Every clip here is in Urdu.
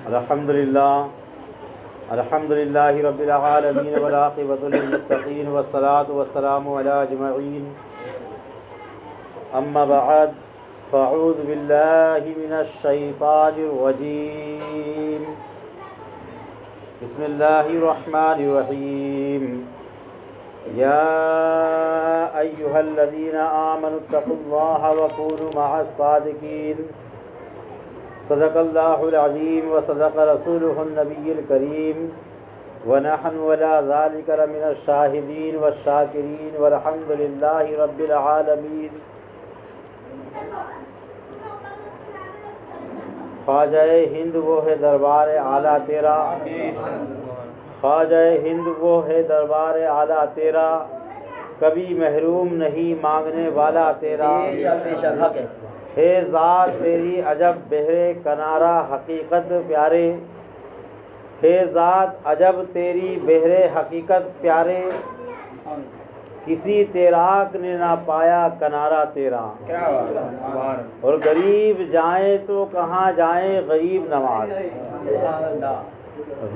الحمد للہ رب العالمین والعاقبۃ للمتقین والصلاة والسلام علی اجمعین اما بعد فاعوذ باللہ من الشیطان الرجیم بسم اللہ الرحمن الرحیم یا ایہا الذین آمنوا اتقوا اللہ وکونوا مع الصادقین صدق اللہ العظیم وصدق رسولہ النبی الکریم ونحن ولا ذلك لمن الشاہدین والشاکرین والحمد للہ رب العالمین۔ خواجہ ہند وہ ہے دربار اعلیٰ تیرا، خواجہ ہند وہ ہے دربار اعلیٰ تیرا، کبھی محروم نہیں مانگنے والا تیرا۔ ہے ذات تیری عجب بہرے کنارہ حقیقت پیارے، ہے ذات عجب تیری بہرے حقیقت پیارے، کسی تیراک نے نہ پایا کنارہ تیرا۔ اور غریب جائیں تو کہاں جائیں غریب نواز،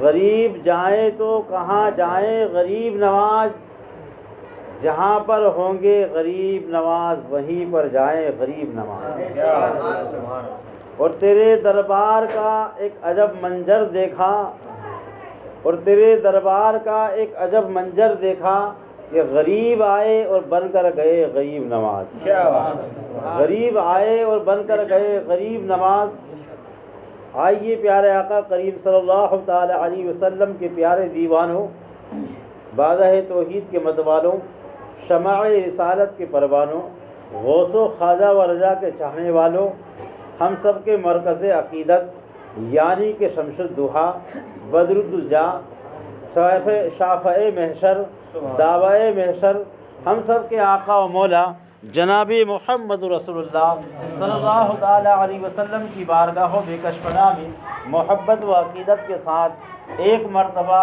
غریب جائیں تو کہاں جائیں غریب نواز، جہاں پر ہوں گے غریب نواز وہیں پر جائیں غریب نواز۔ اور تیرے دربار کا ایک عجب منظر دیکھا، اور تیرے دربار کا ایک عجب منظر دیکھا کہ غریب آئے اور بن کر گئے غریب نواز، غریب آئے اور بن کر گئے غریب نواز۔ آئیے پیارے آقا کریم صلی اللہ تعالی علیہ وسلم کے پیارے دیوانوں، بادہ توحید کے متوالوں، شمع رسالت کے پروانوں، غوث و خواجہ و رضا کے چاہنے والوں، ہم سب کے مرکز عقیدت یعنی کہ شمس الضحیٰ، بدر الدجا، شافع محشر، دعوی محشر، ہم سب کے آقا و مولا جناب محمد رسول اللہ صلی اللہ تعالی علیہ وسلم کی بارگاہ و بے کشفنا میں محبت و عقیدت کے ساتھ ایک مرتبہ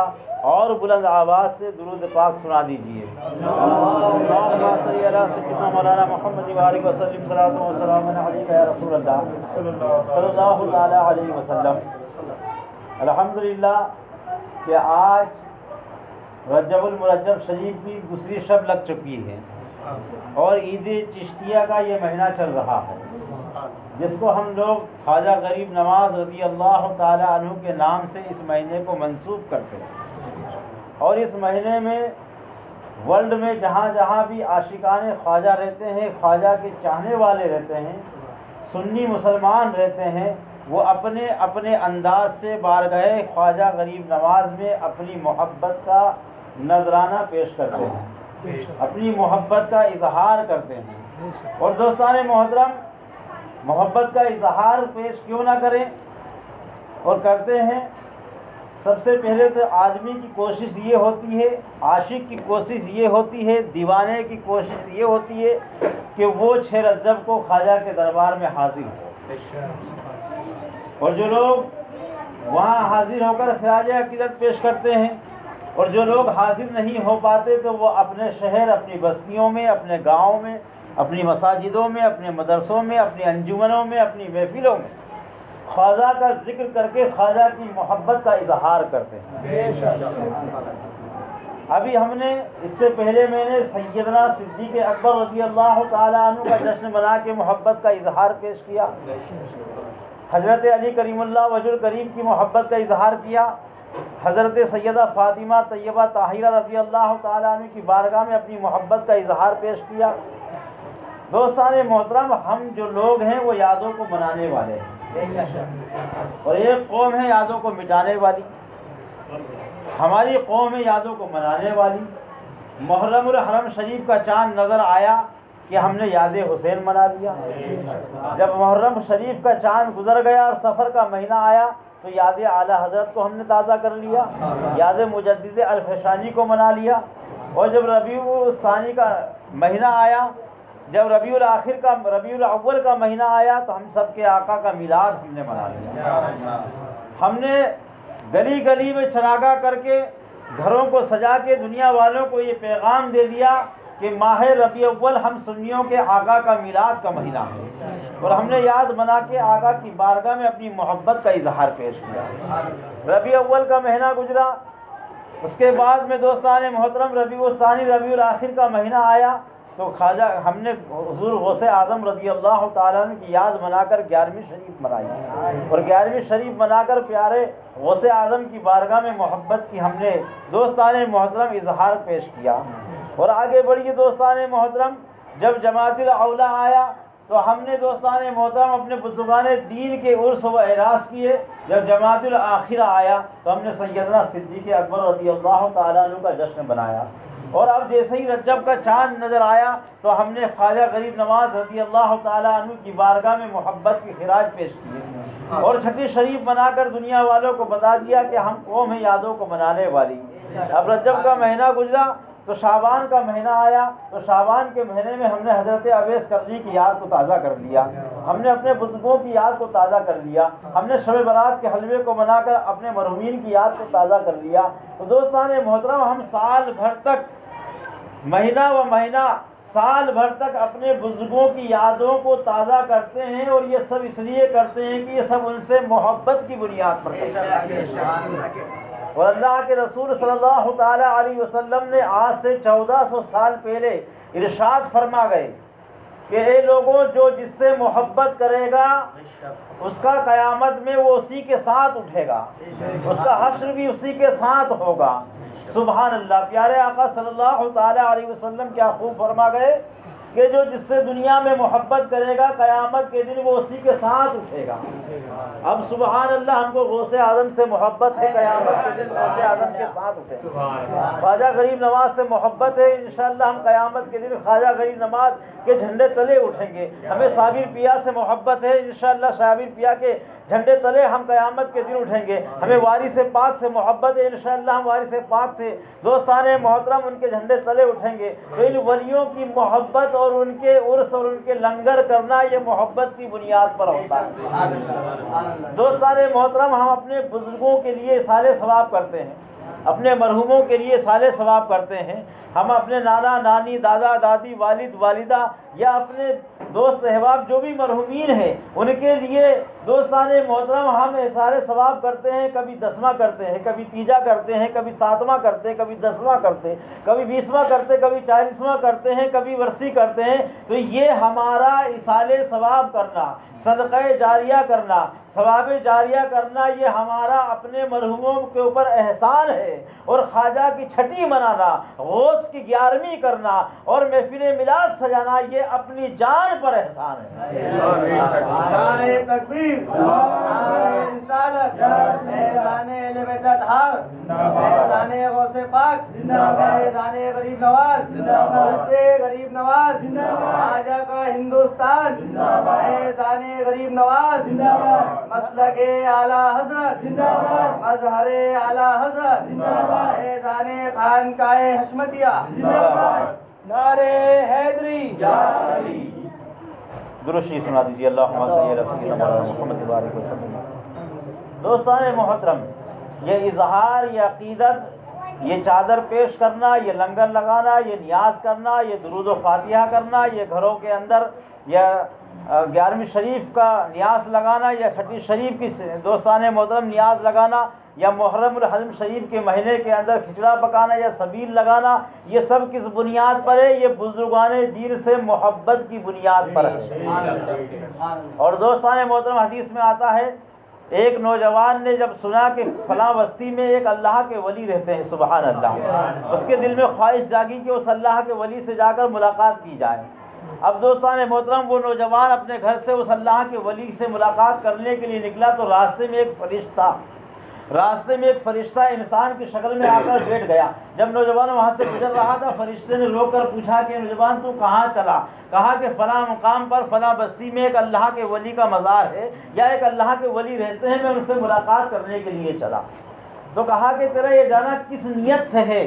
اور بلند آواز سے درود پاک سنا دیجیے۔ اللہم صلی علی سیدنا مولانا محمد وآلہ وسلم، صلاۃ و سلام علیک یا رسول اللہ صلی اللہ تعالی علیہ وسلم۔ الحمدللہ کہ آج رجب المرجب شریف کی دوسری شب لگ چکی ہے اور عید چشتیہ کا یہ مہینہ چل رہا ہے، جس کو ہم لوگ خواجہ غریب نواز رضی اللہ تعالی عنہ کے نام سے اس مہینے کو منسوب کرتے ہیں۔ اور اس مہینے میں ورلڈ میں جہاں جہاں بھی عاشقان خواجہ رہتے ہیں، خواجہ کے چاہنے والے رہتے ہیں، سنی مسلمان رہتے ہیں، وہ اپنے اپنے انداز سے بارگاہ خواجہ غریب نواز میں اپنی محبت کا نذرانہ پیش کرتے ہیں، اپنی محبت کا اظہار کرتے ہیں۔ اور دوستان محترم، محبت کا اظہار پیش کیوں نہ کریں اور کرتے ہیں؟ سب سے پہلے تو آدمی کی کوشش یہ ہوتی ہے، عاشق کی کوشش یہ ہوتی ہے، دیوانے کی کوشش یہ ہوتی ہے کہ وہ 6 رجب کو خواجہ کے دربار میں حاضر ہو۔ اور جو لوگ وہاں حاضر ہو کر خراج عقیدت پیش کرتے ہیں، اور جو لوگ حاضر نہیں ہو پاتے تو وہ اپنے شہر، اپنی بستیوں میں، اپنے گاؤں میں، اپنی مساجدوں میں، اپنے مدرسوں میں، اپنی انجمنوں میں، اپنی محفلوں میں خواجہ کا ذکر کر کے خواجہ کی محبت کا اظہار کرتے ہیں۔ ابھی ہم نے اس سے پہلے میں نے سیدنا صدیق اکبر رضی اللہ تعالی عنہ کا جشن بنا کے محبت کا اظہار پیش کیا، حضرت علی کریم اللہ وجہ الکریم کی محبت کا اظہار کیا، حضرت سیدہ فاطمہ طیبہ طاہرہ رضی اللہ تعالی عنہ کی بارگاہ میں اپنی محبت کا اظہار پیش کیا۔ دوستان محترم، ہم جو لوگ ہیں وہ یادوں کو منانے والے ہیں، اور ایک قوم ہے یادوں کو مٹانے والی۔ ہماری قوم ہے یادوں کو منانے والی۔ محرم الحرم شریف کا چاند نظر آیا کہ ہم نے یاد حسین منا لیا۔ جب محرم شریف کا چاند گزر گیا اور سفر کا مہینہ آیا تو یاد اعلیٰ حضرت کو ہم نے تازہ کر لیا، یاد مجدد الفشانی کو منا لیا۔ اور جب ربیع الثانی کا مہینہ آیا، جب ربیع الاول کا مہینہ آیا تو ہم سب کے آقا کا میلاد ہم نے منا لیا۔ ہم نے گلی گلی میں چراغاں کر کے، گھروں کو سجا کے دنیا والوں کو یہ پیغام دے دیا کہ ماہ ربیع اول ہم سنیوں کے آقا کا میلاد کا مہینہ ہے۔ اور ہم نے یاد بنا کے آقا کی بارگاہ میں اپنی محبت کا اظہار پیش کیا۔ ربیع اول کا مہینہ گزرا، اس کے بعد میں دوستان محترم ربیع الثانی ربیع الآخر کا مہینہ آیا، تو خواجہ ہم نے حضور غوث اعظم رضی اللہ تعالیٰ عنہ کی یاد بنا کر 11ویں شریف منائی، اور 11ویں شریف منا کر پیارے غوث اعظم کی بارگاہ میں محبت کی ہم نے دوستان محترم اظہار پیش کیا۔ اور آگے بڑھیے دوستان محترم، جب جماعت الاولیاء آیا تو ہم نے دوستان محترم اپنے بزرگان دین کے عرس و اعراس کیے۔ جب جماعت الاخرہ آیا تو ہم نے سیدنا صدیق اکبر رضی اللہ تعالیٰ عنہ کا جشن بنایا۔ اور اب جیسے ہی رجب کا چاند نظر آیا تو ہم نے خواجہ غریب نواز رضی اللہ تعالیٰ عنہ کی بارگاہ میں محبت کی خراج پیش کی، اور چھٹی شریف بنا کر دنیا والوں کو بتا دیا کہ ہم قوم ہیں یادوں کو منانے والی۔ اب رجب کا مہینہ گزرا تو شعبان کا مہینہ آیا، تو شعبان کے مہینے میں ہم نے حضرت اویس کرنی کی یاد کو تازہ کر لیا، ہم نے اپنے بزرگوں کی یاد کو تازہ کر لیا، ہم نے شب برات کے حلوے کو بنا کر اپنے مرحومین کی یاد کو تازہ کر لیا۔ تو دوستان محترم، ہم سال بھر تک مہینہ و مہینہ سال بھر تک اپنے بزرگوں کی یادوں کو تازہ کرتے ہیں، اور یہ سب اس لیے کرتے ہیں کہ یہ سب ان سے محبت کی بنیاد پر کرتے ہیں۔ اور اللہ کے رسول صلی اللہ تعالی علیہ وسلم نے آج سے 1400 سال پہلے ارشاد فرما گئے کہ اے لوگوں، جو جس سے محبت کرے گا اس کا قیامت میں وہ اسی کے ساتھ اٹھے گا، اس کا حشر بھی اسی کے ساتھ ہوگا۔ سبحان اللہ، پیارے آقا صلی اللہ تعالی علیہ وسلم کیا خوب فرما گئے کہ جو جس سے دنیا میں محبت کرے گا قیامت کے دن وہ اسی کے ساتھ اٹھے گا۔ اب سبحان اللہ، ہم کو غوث اعظم سے محبت ہے، قیامت کے دن غوث اعظم کے ساتھ اٹھیں گے۔ خواجہ غریب نواز سے محبت ہے، انشاءاللہ ہم قیامت کے دن خواجہ غریب نواز کے جھنڈے تلے اٹھیں گے۔ ہمیں صابر پیا سے محبت ہے، انشاءاللہ صابر پیا کے جھنڈے تلے ہم قیامت کے دن اٹھیں گے۔ ہمیں وارث پاک سے محبت ہے، انشاءاللہ ہم وارث پاک سے دوستان محترم ان کے جھنڈے تلے اٹھیں گے۔ تو ان ولیوں کی محبت اور ان کے عرس اور ان کے لنگر کرنا یہ محبت کی بنیاد پر ہوتا ہے۔ دوستان محترم، ہم اپنے بزرگوں کے لیے سال ثواب کرتے ہیں، اپنے مرحوموں کے لیے سال ثواب کرتے ہیں۔ ہم اپنے نانا نانی دادا دادی والد والدہ یا اپنے دوست احباب جو بھی مرحومین ہیں ان کے لیے دوستان محترم ہم اظہار ثواب کرتے ہیں۔ کبھی 10واں کرتے ہیں، کبھی تیجا کرتے ہیں، کبھی 7واں کرتے ہیں، کبھی 10واں کرتے ہیں، کبھی 20واں کرتے ہیں، کبھی 40واں کرتے ہیں، کبھی ورثی کرتے ہیں۔ تو یہ ہمارا اظہار ثواب کرنا، صدقہ جاریہ کرنا، ثواب جاریہ کرنا، یہ ہمارا اپنے مرحوموں کے اوپر احسان ہے۔ اور خواجہ کی چھٹی منانا، غوث کی 11ویں کرنا اور محفل میلاد سجانا، یہ اپنی جان پر احسان ہے۔ نعرہ تکبیر، نعرہ رسالت، اعلان اہل بیت اطہار، اعلان غوث پاک، اعلان غریب نواز، غوث غریب نواز، خواجہ کا ہندوستان، اعلان غریب نواز، مسلک اعلی حضرت، مظہر اعلی حضرت، اعلان خانقاہ حشمتیہ، نعرہ حیدری، درود شریف سنا دیجیے، اللہم صلی علی سیدنا محمد وبارک وسلم۔ دوستان محترم، یہ اظہار، یہ عقیدت، یہ چادر پیش کرنا، یہ لنگر لگانا، یہ نیاز کرنا، یہ درود و فاتحہ کرنا، یہ گھروں کے اندر یا 11ویں شریف کا نیاز لگانا یا چھٹی شریف کی دوستان محترم نیاز لگانا یا محرم الحرم شریف کے مہینے کے اندر کھچڑا پکانا یا سبیل لگانا، یہ سب کس بنیاد پر ہے؟ یہ بزرگان دین سے محبت کی بنیاد پر ہے۔ اور دوستان محترم، حدیث میں آتا ہے ایک نوجوان نے جب سنا کہ فلاں بستی میں ایک اللہ کے ولی رہتے ہیں، سبحان اللہ، اس کے دل میں خواہش جاگی کہ اس اللہ کے ولی سے جا کر ملاقات کی جائے۔ اب دوستان محترم، وہ نوجوان اپنے گھر سے اس اللہ کے ولی سے ملاقات کرنے کے لیے نکلا تو راستے میں ایک فرشتہ انسان کی شکل میں آ کر بیٹھ گیا۔ جب نوجوان وہاں سے گزر رہا تھا، فرشتے نے روک کر پوچھا کہ نوجوان تو کہاں چلا؟ کہا کہ فلاں مقام پر فلاں بستی میں ایک اللہ کے ولی کا مزار ہے یا ایک اللہ کے ولی رہتے ہیں، میں ان سے ملاقات کرنے کے لیے چلا۔ تو کہا کہ تیرا یہ جانا کس نیت سے ہے؟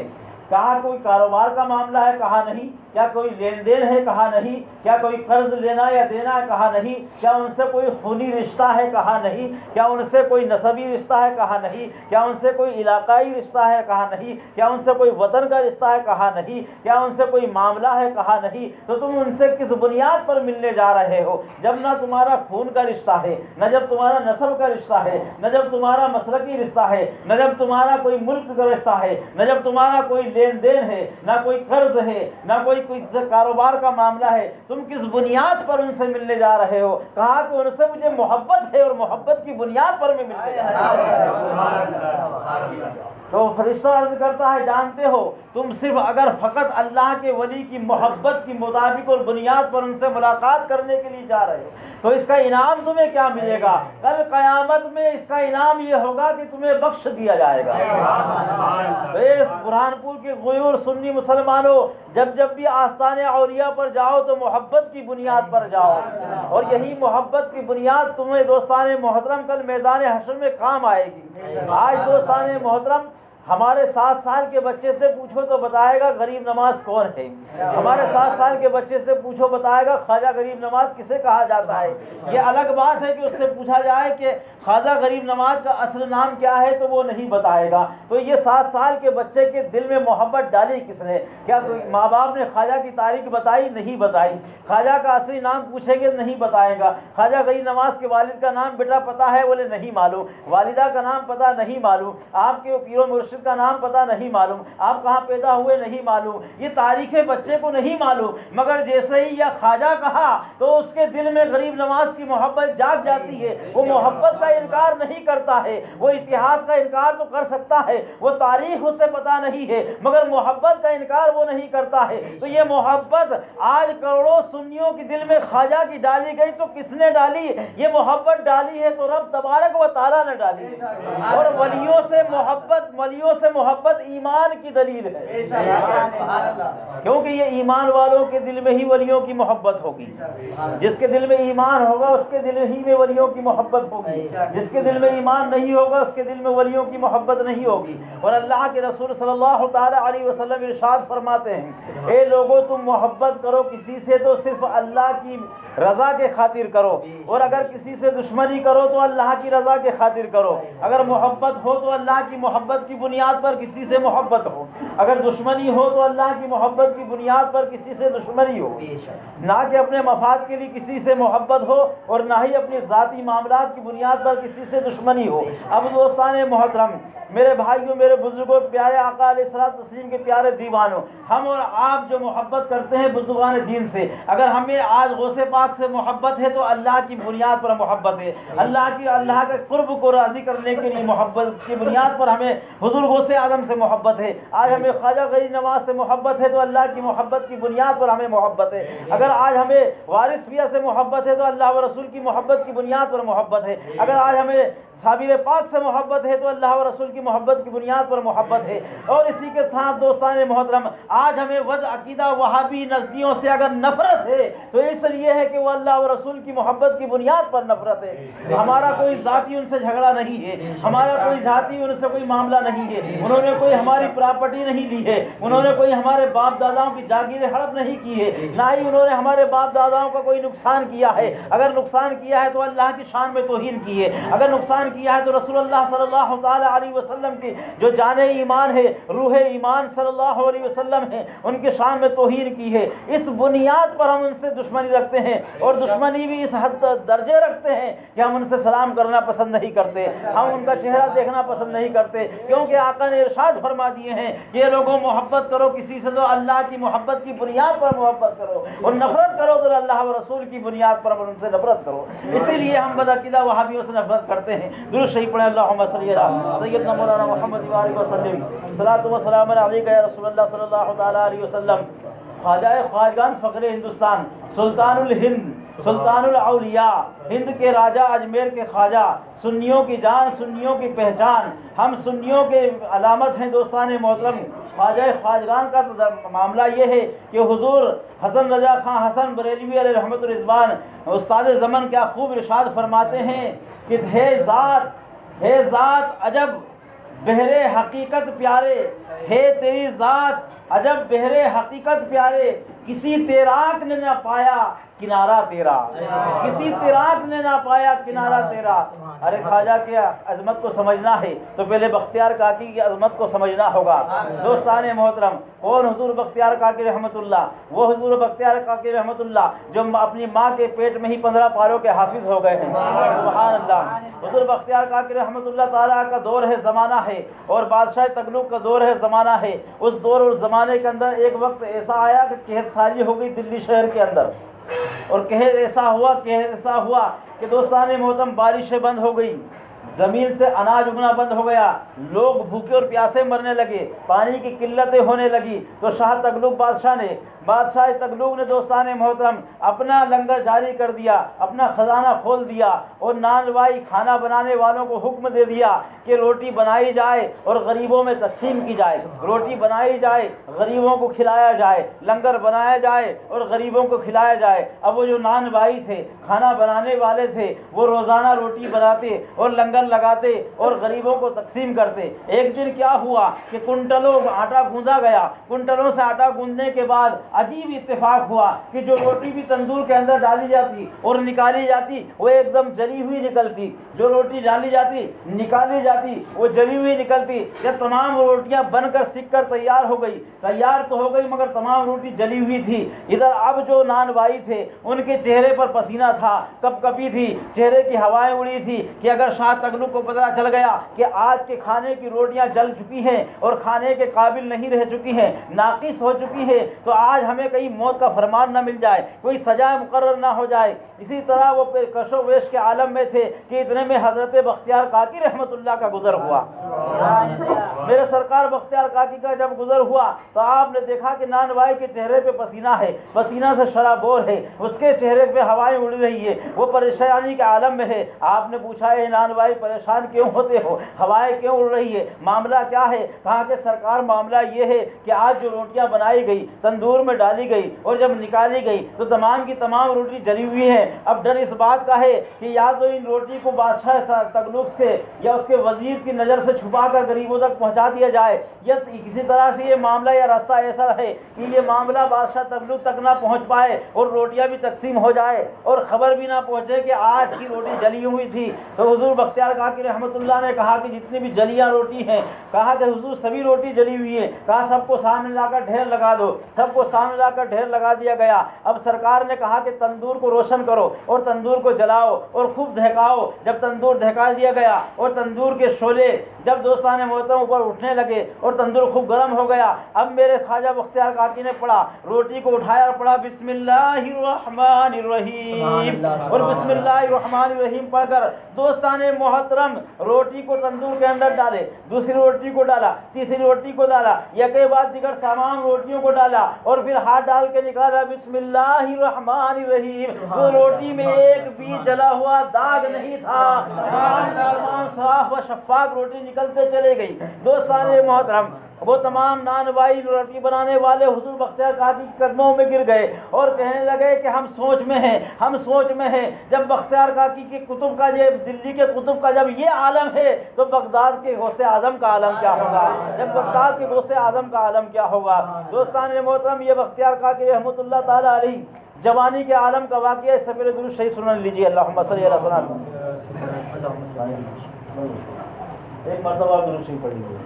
کہا کوئی کاروبار کا معاملہ ہے؟ کہا نہیں، کیا کوئی لین دین ہے؟ کہا نہیں. کیا کوئی قرض لینا یا دینا ہے؟ کہا نہیں. کیا ان سے کوئی خونی رشتہ ہے؟ کہا نہیں. کیا ان سے کوئی نسبی رشتہ ہے؟ کہا نہیں. کیا ان سے کوئی علاقائی رشتہ ہے؟ کہا نہیں. کیا ان سے کوئی وطن کا رشتہ ہے؟ کہا نہیں. کیا ان سے کوئی معاملہ ہے؟ کہا نہیں. تو تم ان سے کس بنیاد پر ملنے جا رہے ہو جب نہ تمہارا خون کا رشتہ ہے، نہ جب تمہارا نسب کا رشتہ ہے، نہ جب تمہارا مسلکی رشتہ ہے، نہ جب تمہارا کوئی ملک کا رشتہ ہے، نہ جب تمہارا کوئی لین دین ہے، نہ کوئی قرض ہے، نہ کوئی کاروبار کا معاملہ ہے. تم کس بنیاد پر ان سے ملنے جا رہے ہو؟ کہا کہ ان سے مجھے محبت ہے اور محبت کی بنیاد پر میں ملنے جا رہا ہوں. تو فرشتہ عرض کرتا ہے جانتے ہو تم صرف اگر فقط اللہ کے ولی کی محبت کی مطابق اور بنیاد پر ان سے ملاقات کرنے کے لیے جا رہے ہو تو اس کا انعام تمہیں کیا ملے گا؟ کل قیامت میں اس کا انعام یہ ہوگا کہ تمہیں بخش دیا جائے گا. اس برہان پور کے غیور سنی مسلمانوں، جب بھی آستان اولیاء پر جاؤ تو محبت کی بنیاد پر جاؤ، اور یہی محبت کی بنیاد تمہیں دوستان محترم کل میدان حشر میں کام آئے گی. آج دوستان محترم ہمارے 7 سال کے بچے سے پوچھو تو بتائے گا غریب نواز کون ہے. ہمارے 7 سال کے بچے سے پوچھو بتائے گا خواجہ غریب نواز کسے کہا جاتا ہے. یہ الگ بات ہے کہ اس سے پوچھا جائے کہ خواجہ غریب نواز کا اصل نام کیا ہے تو وہ نہیں بتائے گا. تو یہ 7 سال کے بچے کے دل میں محبت ڈالی کس نے؟ کیا ماں باپ نے خواجہ کی تاریخ بتائی؟ نہیں بتائی. خواجہ کا اصلی نام پوچھیں گے نہیں بتائے گا. خواجہ غریب نواز کے والد کا نام بیٹا پتہ ہے؟ بولے نہیں معلوم. والدہ کا نام پتہ نہیں معلوم. آپ کے پیر و مرشد کا نام پتہ نہیں معلوم. آپ کہاں پیدا ہوئے نہیں معلوم. یہ تاریخ بچے کو نہیں معلوم. مگر جیسے ہی یہ خواجہ کہا تو اس کے دل میں غریب نواز کی محبت جاگ جاتی ہے. وہ محبت کا انکار نہیں کرتا ہے. وہ اتحاد کا انکار تو کر سکتا ہے، وہ تاریخ اسے پتہ نہیں ہے، مگر محبت کا انکار وہ نہیں کرتا ہے. تو یہ محبت آج کروڑوں سنیوں کے دل میں خواجہ کی ڈالی گئی تو کس نے ڈالی؟ یہ محبت ڈالی ہے تو رب تبارک و تعالیٰ نے ڈالی ہے. اور ولیوں سے محبت ایمان کی دلیل ہے، کیونکہ یہ ایمان والوں کے دل میں ہی ولیوں کی محبت ہوگی. جس کے دل میں ایمان ہوگا اس کے دل ہی میں ولیوں کی محبت ہوگی. جس کے دل میں ایمان نہیں ہوگا اس کے دل میں ولیوں کی محبت نہیں ہوگی. اور اللہ کے رسول صلی اللہ تعالی علیہ وسلم ارشاد فرماتے ہیں اے لوگو تم محبت کرو کسی سے تو صرف اللہ کی رضا کے خاطر کرو، اور اگر کسی سے دشمنی کرو تو اللہ کی رضا کے خاطر کرو. اگر محبت ہو تو اللہ کی محبت کی بنیاد پر کسی سے محبت ہو، اگر دشمنی ہو تو اللہ کی محبت کی بنیاد پر کسی سے دشمنی ہو. نہ کہ اپنے مفاد کے لیے کسی سے محبت ہو اور نہ ہی اپنے ذاتی معاملات کی بنیاد پر کسی سے دشمنی ہو. اب دوستان محترم، میرے بھائیوں، میرے بزرگوں، پیارے آقا علیہ الصلوۃ والتسلیم کے پیارے دیوانوں، ہم اور آپ جو محبت کرتے ہیں بزرگان دین سے، اگر ہمیں آج غوث پاک سے محبت ہے تو اللہ کی بنیاد پر محبت ہے. اللہ کے قرب کو راضی کرنے کے لیے محبت کی بنیاد پر ہمیں حضور غوث اعظم سے محبت ہے. آج ہمیں خواجہ غریب نواز سے محبت ہے تو اللہ کی محبت کی بنیاد پر ہمیں محبت ہے. اگر آج ہمیں وارث پیا سے محبت ہے تو اللہ و رسول کی محبت کی بنیاد پر محبت ہے. اگر آج ہمیں صابر پاک سے محبت ہے تو اللہ و رسول کی محبت کی بنیاد پر محبت ہے. اور اسی کے ساتھ دوستان محترم، آج ہمیں ود عقیدہ وہابی نزدیوں سے اگر نفرت ہے تو اس لیے ہے کہ وہ اللہ و رسول کی محبت کی بنیاد پر نفرت ہے. ہمارا کوئی ذاتی ان سے جھگڑا نہیں ہے، ہمارا کوئی ذاتی ان سے کوئی معاملہ نہیں ہے. انہوں نے کوئی ہماری پراپرٹی نہیں لی ہے، انہوں نے کوئی ہمارے باپ داداؤں کی جاگیریں ہڑپ نہیں کی ہے، نہ ہی انہوں نے ہمارے باپ داداؤں کا کوئی نقصان کیا ہے. اگر نقصان کیا ہے تو اللہ کی شان میں توہین کی ہے. اگر نقصان کیا ہے تو رسول اللہ صلی اللہ تعالی علیہ وسلم کی جو جان ایمان ہے، روح ایمان صلی اللہ علیہ وسلم ہے، ان کی شان میں توہین کی ہے. اس بنیاد پر ہم ان سے دشمنی رکھتے ہیں، اور دشمنی بھی اس حد درجے رکھتے ہیں کہ ہم ان سے سلام کرنا پسند نہیں کرتے، ہم ان کا چہرہ دیکھنا پسند نہیں کرتے. کیونکہ آقا نے ارشاد فرما دیے ہیں کہ یہ لوگوں محبت کرو کسی سے تو اللہ کی محبت کی بنیاد پر محبت کرو، اور نفرت کرو تو اللہ و رسول کی بنیاد پر ان سے نفرت کرو. اسی لیے ہم بدعقیدہ وہابیوں سے نفرت کرتے ہیں. درود شریف پڑھیں اللہم صلی علی سیدنا مولانا محمد وآلہ وسلم. صلاۃ و سلام علیک یا رسول اللہ صلی اللہ تعالی علیہ وسلم. خواجہ خواجگان فقر ہندوستان، سلطان الہند، سلطان الاولیاء، ہند کے راجہ، اجمیر کے خواجہ، سنیوں کی جان، سنیوں کی پہچان، ہم سنیوں کے علامت ہیں. دوستان محترم، خواجہ خواجگان کا معاملہ یہ ہے کہ حضور حسن رضا خان حسن بریلوی علیہ رحمت الرضوان استاد زمن کیا خوب ارشاد فرماتے ہیں کہ ہے ذات عجب بہرے حقیقت پیارے، ہے تیری ذات عجب بہرے حقیقت پیارے، کسی تیراک نے نہ پایا کنارہ تیرا، کسی تیراک نے نہ پایا کنارہ تیرا۔ ارے خواجہ کی عظمت کو سمجھنا ہے تو پہلے بختیار کاکی کی عظمت کو سمجھنا ہوگا۔ دوستان محترم، کون حضور بختیار کاکی رحمت اللہ؟ وہ حضور بختیار کاکی رحمت اللہ جو اپنی ماں کے پیٹ میں ہی 15 پاروں کے حافظ ہو گئے ہیں۔ سبحان اللہ۔ حضور بختیار کاکی رحمت اللہ تعالیٰ کا دور ہے، زمانہ ہے، اور بادشاہ تغلق کا دور ہے، زمانہ ہے۔ اس دور اور زمانے کے اندر ایک وقت ایسا آیا کہ قحط ساری ہو گئی دلی شہر کے اندر، اور قحط ایسا ہوا کہ دوستان محترم بارشیں بند ہو گئی، زمین سے اناج اگنا بند ہو گیا، لوگ بھوکے اور پیاسے مرنے لگے، پانی کی قلتیں ہونے لگی۔ تو شاہ تغلق بادشاہ تغلق نے دوستان محترم اپنا لنگر جاری کر دیا، اپنا خزانہ کھول دیا، اور نانوائی کھانا بنانے والوں کو حکم دے دیا کہ روٹی بنائی جائے اور غریبوں میں تقسیم کی جائے، روٹی بنائی جائے، غریبوں کو کھلایا جائے، لنگر بنایا جائے اور غریبوں کو کھلایا جائے۔ اب وہ جو نانوائی تھے، کھانا بنانے والے تھے، وہ روزانہ روٹی بناتے اور لنگر لگاتے اور غریبوں کو تقسیم کرتے۔ ایک دن کیا ہوا کہ کنٹلوں آٹا گوندا گیا، کنٹلوں سے آٹا گوندنے کے بعد عجیب اتفاق ہوا کہ جو روٹی بھی تندور کے اندر ڈالی جاتی اور نکالی جاتی وہ ایک دم جلی ہوئی نکلتی، جو روٹی ڈالی جاتی نکالی جاتی وہ جلی ہوئی نکلتی۔ جب تمام روٹیاں بن کر سک کر تیار ہو گئی، تیار تو ہو گئی مگر تمام روٹی جلی ہوئی تھی۔ ادھر اب جو نانوائی تھے ان کے چہرے پر پسینہ تھا، کپ کپی تھی، چہرے کی ہوائیں اڑی تھی کہ اگر شاہ تغلق کو پتہ چل گیا کہ آج کے کھانے کی روٹیاں جل چکی ہیں اور کھانے کے قابل نہیں رہ چکی ہیں، ناقص ہو چکی ہیں، تو آج ہمیں کہیں موت کا فرمان نہ مل جائے، کوئی سزا مقرر نہ ہو جائے۔ اسی طرح وہ کش و بیش کے عالم میں تھے کہ اتنے میں حضرت بختیار کاکی رحمت اللہ کا گزر ہوا۔ میرے سرکار بختیار کاکی کا جب گزر ہوا تو آپ نے دیکھا کہ نانوائی کے چہرے پہ پسینہ ہے، پسینہ سے شرابور ہے، اس کے چہرے پہ ہوائیں اڑ رہی ہے، وہ پریشانی کے عالم میں ہے۔ آپ نے پوچھا اے نانوائی پریشان کیوں ہوتے ہو، ہوائیں کیوں اڑ رہی ہے، معاملہ کیا ہے؟ کہا کہ سرکار معاملہ یہ ہے کہ آج جو روٹیاں بنائی گئی، تندور میں ڈالی گئی اور جب نکالی گئی تو تمام کی تمام روٹی جلی ہوئی ہے۔ اب ڈر اس بات کا ہے کہ یا تو ان روٹی کو بادشاہ تغلق سے یا اس کے وزیر کی نظر سے چھپا کر غریبوں تک پہنچا دیا جائے، یا کسی طرح سے یہ معاملہ یا راستہ ایسا ہے کہ یہ معاملہ بادشاہ تغلق تک نہ پہنچ پائے اور روٹیاں بھی تقسیم ہو جائے اور خبر بھی نہ پہنچے کہ آج کی روٹی جلی ہوئی تھی۔ تو حضور بختیار کاکی رحمت اللہ نے کہا کہ جتنی بھی جلیاں روٹی ہیں، کہا کہ حضور سبھی روٹی جلی ہوئی ہے، کہا سب کو سامنے لا کر ڈھیر لگا دو، سب کو سامنے لا کر ڈھیر لگا دیا گیا۔ اب سرکار نے کہا کہ تندور کو روشن کرو اور تندور کو جلاؤ اور خوب دہکاؤ۔ جب تندور دہکا دیا گیا اور تندور کے شعلے جب دوستان محترم اوپر اٹھنے لگے اور تندور خوب گرم ہو گیا، اب میرے خواجہ بختیار کاکی نے پڑھا، روٹی کو اٹھایا اور پڑھا بسم اللہ الرحمن الرحیم، اور بسم اللہ الرحمن الرحیم پڑھ کر دوستان محترم روٹی کو تندور کے اندر ڈالے، دوسری روٹی کو ڈالا، تیسری روٹی کو ڈالا، یکے بعد دیگر تمام روٹیوں کو ڈالا اور پھر ہاتھ ڈال کے نکالا بسم اللہ الرحمن الرحیم۔ تو روٹی میں ایک بھی جلا ہوا داغ نہیں تھا، تمام صاف و شفاف روٹی نکلتے چلے گئی۔ دوستان محترم وہ تمام نانوائی روٹی بنانے والے حضور بختیار کاکی کے قدموں میں گر گئے اور کہنے لگے کہ ہم سوچ میں ہیں، ہم سوچ میں ہیں۔ جب بختیار کاکی کے کتب کا یہ دلی کے کتب کا جب یہ عالم ہے تو بغداد کے غوث اعظم کا عالم کیا ہوگا، جب بغداد کے غوث اعظم کا عالم کیا ہوگا۔ دوستان محترم یہ بختیار کاکی رحمت اللہ تعالی علیہ جوانی کے عالم کا واقعہ ہے۔ سفیر درود شریف سن لیجیے، اللہم صلی علی سیدنا ایک مرتبہ درود شریف پڑھ لیجیے۔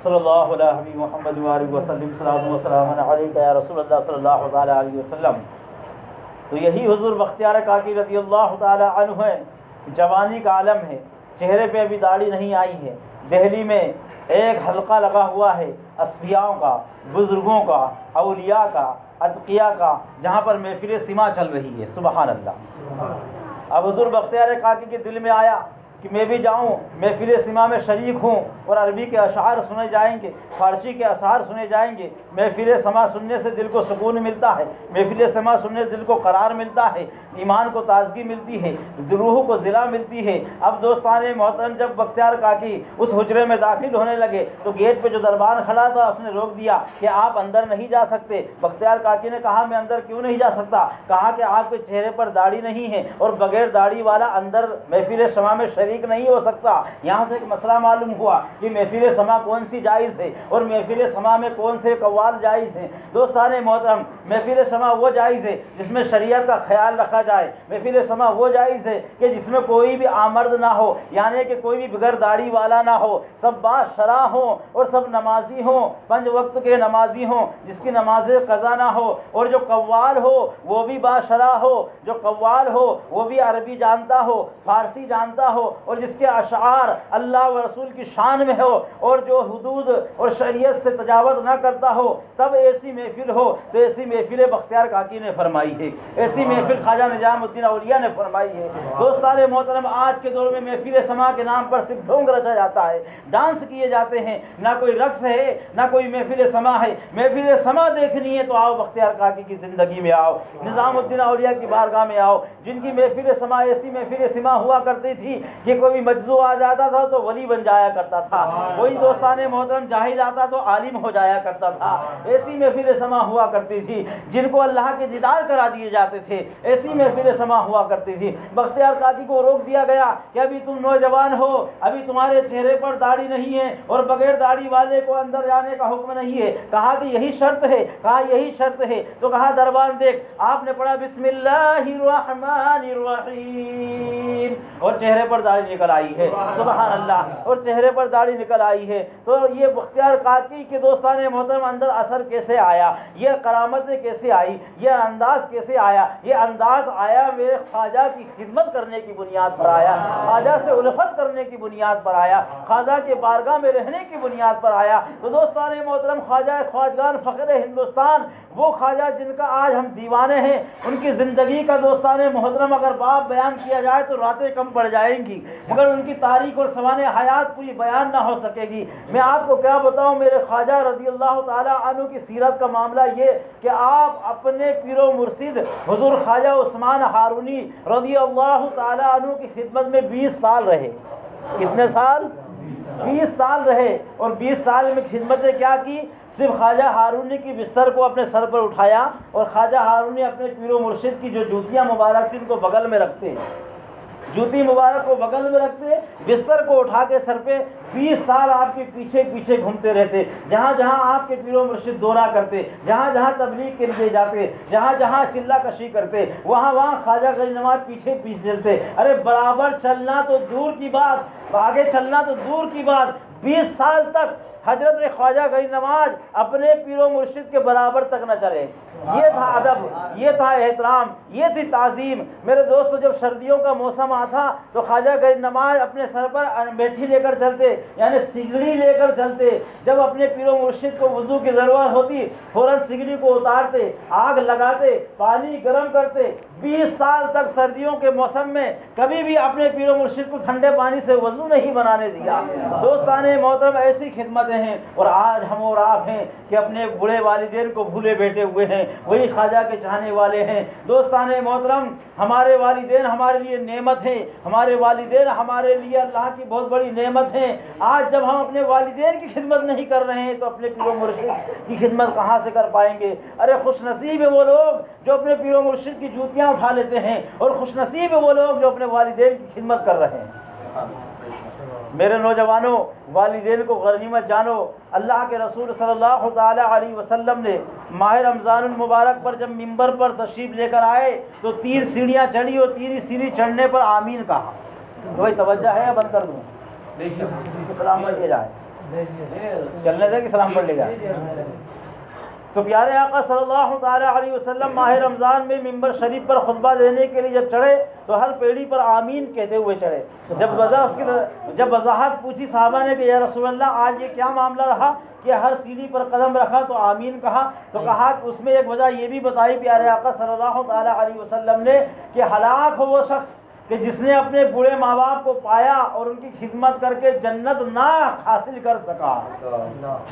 صلی اللہ علیہ حبیب محمد وآلہ وسلم، صلاۃ و سلام علیک یا رسول اللہ صلی اللہ تعالی علیہ وسلم۔ تو یہی حضور بختیار کاکی رضی اللہ تعالی عنہ ہے، جوانی کا عالم ہے، چہرے پہ ابھی داڑھی نہیں آئی ہے۔ دہلی میں ایک حلقہ لگا ہوا ہے اصفیاؤں کا، بزرگوں کا، اولیاء کا، اتقیاء کا، جہاں پر محفل سما چل رہی ہے۔ سبحان اللہ۔ اب حضور بختیار کاکی کے دل میں آیا کہ میں بھی جاؤں، محفل سما میں شریک ہوں اور عربی کے اشعار سنے جائیں گے، فارسی کے اشعار سنے جائیں گے۔ محفل سما سننے سے دل کو سکون ملتا ہے، محفل سما سننے سے دل کو قرار ملتا ہے، ایمان کو تازگی ملتی ہے، روح کو ضلع ملتی ہے۔ اب دوستان محترم جب بختیار کاکی اس حجرے میں داخل ہونے لگے تو گیٹ پہ جو دربان کھڑا تھا اس نے روک دیا کہ آپ اندر نہیں جا سکتے۔ بختیار کاکی نے کہا میں اندر کیوں نہیں جا سکتا؟ کہا کہ آپ کے چہرے پر داڑھی نہیں ہے اور بغیر داڑھی والا اندر محفل سما میں شریک شریک نہیں ہو سکتا۔ یہاں سے ایک مسئلہ معلوم ہوا کہ محفل سما کون سی جائز ہے اور محفل سما میں کون سے قوال جائز ہیں۔ دوستان محترم، محفل سما وہ جائز ہے جس میں شریعت کا خیال رکھا جائے، محفل سما وہ جائز ہے کہ جس میں کوئی بھی آمرد نہ ہو، یعنی کہ کوئی بھی بغیر داڑھی والا نہ ہو، سب باشرع ہوں اور سب نمازی ہوں، 5 وقت کے نمازی ہوں، جس کی نماز قضا نہ ہو، اور جو قوال ہو وہ بھی باشرع ہو، جو قوال ہو وہ بھی عربی جانتا ہو، فارسی جانتا ہو، اور جس کے اشعار اللہ و رسول کی شان میں ہو، اور جو حدود اور شریعت سے تجاوز نہ کرتا ہو، تب ایسی محفل ہو۔ تو ایسی محفل بختیار کاکی نے فرمائی ہے، ایسی محفل خواجہ نظام الدین اولیاء نے فرمائی ہے۔ دوستان محترم، آج کے دور میں محفل سما کے نام پر صرف ڈھونگ رچا جاتا ہے، ڈانس کیے جاتے ہیں، نہ کوئی رقص ہے نہ کوئی محفل سما ہے۔ محفل سما دیکھنی ہے تو آؤ بختیار کاکی کی زندگی میں آؤ، نظام الدین اولیاء کی بارگاہ میں آؤ، جن کی محفل سما ایسی محفل سما ہوا کرتی تھی کہ کوئی مجذوب آ جاتا تھا تو ولی بن جایا کرتا تھا، کوئی دوستان محترم جاہل آتا تو عالم ہو جایا کرتا تھا۔ ایسی محفل سما ہوا کرتی تھی جن کو اللہ کے دیدار کرا دیے جاتے تھے، ایسی محفل سما ہوا کرتی تھی۔ بختیار کاکی کو روک دیا گیا کہ ابھی تم نوجوان ہو، ابھی تمہارے چہرے پر داڑھی نہیں ہے اور بغیر داڑھی والے کو اندر جانے کا حکم نہیں ہے۔ کہا کہ یہی شرط ہے، کہا یہی شرط ہے، تو کہا دربان دیکھ۔ آپ نے پڑھا بسم اللہ الرحمن الرحیم اور چہرے پر داڑھی نکل آئی ہے، سبحان اللہ، اور چہرے پر داڑھی نکل آئی ہے۔ تو یہ بختیار کاکی کے دوستان محترم اندر اثر کیسے آیا، یہ کرامتیں کیسے آئی، یہ انداز کیسے آیا؟ یہ انداز آیا میرے خواجہ کی خدمت کرنے کی بنیاد پر آیا، خواجہ سے الفت کرنے کی بنیاد پر آیا، خواجہ کے بارگاہ میں رہنے کی بنیاد پر آیا۔ تو دوستان محترم، خواجہ خواجگان فخر ہندوستان، وہ خواجہ جن کا آج ہم دیوانے ہیں، ان کی زندگی کا دوستان محترم اگر باب بیان کیا جائے تو راتیں کم پڑ جائیں گی، مگر ان کی تاریخ اور سوانح حیات پوری بیان نہ ہو سکے گی۔ میں آپ کو کیا بتاؤں میرے خواجہ رضی اللہ تعالی عنہ کی سیرت کا معاملہ یہ کہ آپ اپنے پیر و مرشد حضور خواجہ عثمان ہارونی رضی اللہ تعالی عنہ کی خدمت میں 20 سال رہے۔ کتنے سال؟ 20 سال رہے، اور 20 سال میں خدمتیں کیا کی؟ صرف خواجہ ہارونی کی بستر کو اپنے سر پر اٹھایا، اور خواجہ ہارونی اپنے پیر و مرشد کی جو جوتیاں مبارک تھیں ان کو بغل میں رکھتے، جوتی مبارک کو بغل میں رکھتے، بستر کو اٹھا کے سر پہ 20 سال آپ کے پیچھے پیچھے گھومتے رہتے، جہاں جہاں آپ کے پیر و مرشد دورہ کرتے، جہاں جہاں تبلیغ کے لیے جاتے، جہاں جہاں چلہ کشی کرتے، وہاں وہاں خواجہ غریب نواز پیچھے پیچھے چلتے۔ ارے برابر چلنا تو دور کی بات، آگے چلنا تو دور کی بات، 20 سال تک حضرت خواجہ غریب نواز اپنے پیر و مرشد کے برابر تک نہ چلے۔ یہ تھا ادب، یہ تھا احترام، یہ تھی تعظیم۔ میرے دوستو، جب سردیوں کا موسم آتا تو خواجہ غریب نواز اپنے سر پر انگیٹھی لے کر چلتے، یعنی سگڑی لے کر چلتے۔ جب اپنے پیر و مرشد کو وضو کی ضرورت ہوتی فوراً سگڑی کو اتارتے، آگ لگاتے، پانی گرم کرتے۔ 20 سال تک سردیوں کے موسم میں کبھی بھی اپنے پیر و مرشد کو ٹھنڈے پانی سے وضو نہیں بنانے دیا۔ دوستان محترم، ایسی خدمتیں ہیں، اور آج ہم اور آپ ہیں کہ اپنے بڑے والدین کو بھولے بیٹھے ہوئے ہیں، وہی خواجہ کے چاہنے والے ہیں۔ دوستان محترم، ہمارے والدین ہمارے لیے نعمت ہیں، ہمارے والدین ہمارے لیے اللہ کی بہت بڑی نعمت ہیں۔ آج جب ہم اپنے والدین کی خدمت نہیں کر رہے ہیں تو اپنے پیر و مرشد کی خدمت کہاں سے کر پائیں گے؟ ارے خوش نصیب ہے وہ لوگ جو اپنے پیر و مرشد کی جوتیاں اٹھا لیتے ہیں، اور خوش نصیب ہے وہ لوگ جو اپنے والدین کی خدمت کر رہے ہیں۔ میرے نوجوانوں، والدین کو غنیمت جانو۔ اللہ کے رسول صلی اللہ تعالی علیہ وسلم نے ماہ رمضان المبارک پر جب ممبر پر تشریف لے کر آئے تو 3 سیڑھیاں چڑھی، اور 3 سیڑھی چڑھنے پر آمین کہا۔ کوئی توجہ ہے یا بند کر دوں؟ سلام پڑھ لے جائے، چلنے دے کہ سلام پڑھ لے جائے۔ تو پیارے آقا صلی اللہ تعالی علیہ وسلم ماہ رمضان میں ممبر شریف پر خطبہ دینے کے لیے جب چڑھے تو ہر پیڑھی پر آمین کہتے ہوئے چڑھے۔ جب وضاحت پوچھی صحابہ نے کہ یا رسول اللہ آج یہ کیا معاملہ رہا کہ ہر سیڑھی پر قدم رکھا تو آمین کہا، تو کہا کہ اس میں ایک وجہ یہ بھی بتائی پیارے آقا صلی اللہ تعالی علیہ وسلم نے کہ ہلاک ہو وہ شخص کہ جس نے اپنے بوڑھے ماں باپ کو پایا اور ان کی خدمت کر کے جنت نہ حاصل کر سکا۔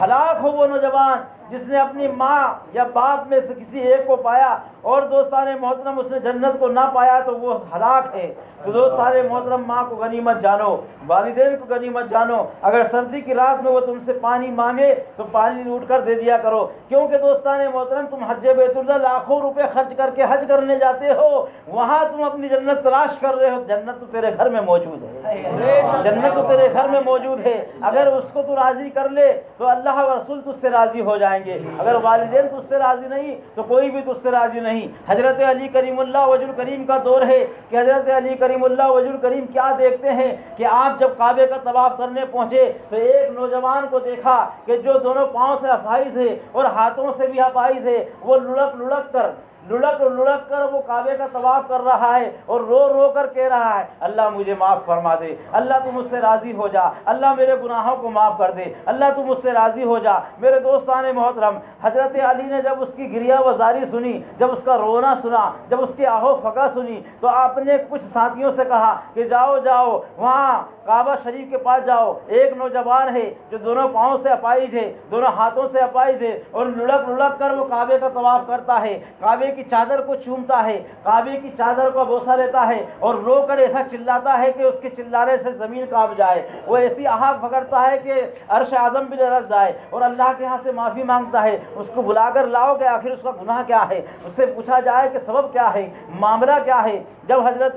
ہلاک ہو وہ نوجوان جس نے اپنی ماں یا باپ میں سے کسی ایک کو پایا اور دوستان محترم اس نے جنت کو نہ پایا تو وہ ہلاک ہے۔ تو دوستان محترم، ماں کو غنیمت جانو، والدین کو غنیمت جانو۔ اگر سردی کی رات میں وہ تم سے پانی مانگے تو پانی لوٹ کر دے دیا کرو، کیونکہ دوستان محترم تم حج بیت اللہ لاکھوں روپے خرچ کر کے حج کرنے جاتے ہو، وہاں تم اپنی جنت تلاش کر رہے ہوئے ہو، جنت تو تیرے گھر میں موجود ہے، جنت تو تیرے گھر میں موجود ہے، اگر اس کو تو راضی کر لے تو اللہ و رسول تجھ سے راضی ہو جائیں گے، اگر والدین تجھ سے راضی نہیں تو کوئی بھی تجھ سے راضی نہیں۔ حضرت علی کریم اللہ وجہ الکریم کا دور ہے کہ حضرت علی کریم اللہ وجہ الکریم کیا دیکھتے ہیں کہ آپ جب کعبے کا طواف کرنے پہنچے تو ایک نوجوان کو دیکھا کہ جو دونوں پاؤں سے اپائز ہے اور ہاتھوں سے بھی اپائز ہے، وہ لڑک کر وہ کعبے کا طواف کر رہا ہے اور رو رو کر کہہ رہا ہے اللہ مجھے معاف فرما دے، اللہ تو مجھ سے راضی ہو جا، اللہ میرے گناہوں کو معاف کر دے، اللہ تو مجھ سے راضی ہو جا۔ میرے دوستان محترم، حضرت علی نے جب اس کی گریہ وزاری سنی، جب اس کا رونا سنا، جب اس کی آہو فغا سنی تو آپ نے کچھ ساتھیوں سے کہا کہ جاؤ وہاں کعبہ شریف کے پاس جاؤ، ایک نوجوان ہے جو دونوں پاؤں سے اپائج ہے، دونوں ہاتھوں سے اپائج ہے اور لڑک کر وہ کعبے کا طواف کرتا ہے، کعبے کی چادر کو چومتا ہے، کعبے کی چادر کو بوسہ لیتا ہے اور رو کر ایسا چلاتا ہے کہ اس کے چلانے سے زمین کانپ جائے، وہ ایسی آہا پکڑتا ہے کہ عرش اعظم بھی لرز جائے اور اللہ کے ہاں سے معافی مانگتا ہے۔ اس کو بلا کر لاؤ کہ آخر اس کا گناہ کیا ہے، اس سے پوچھا جائے کہ سبب کیا ہے، معاملہ کیا ہے۔ جب حضرت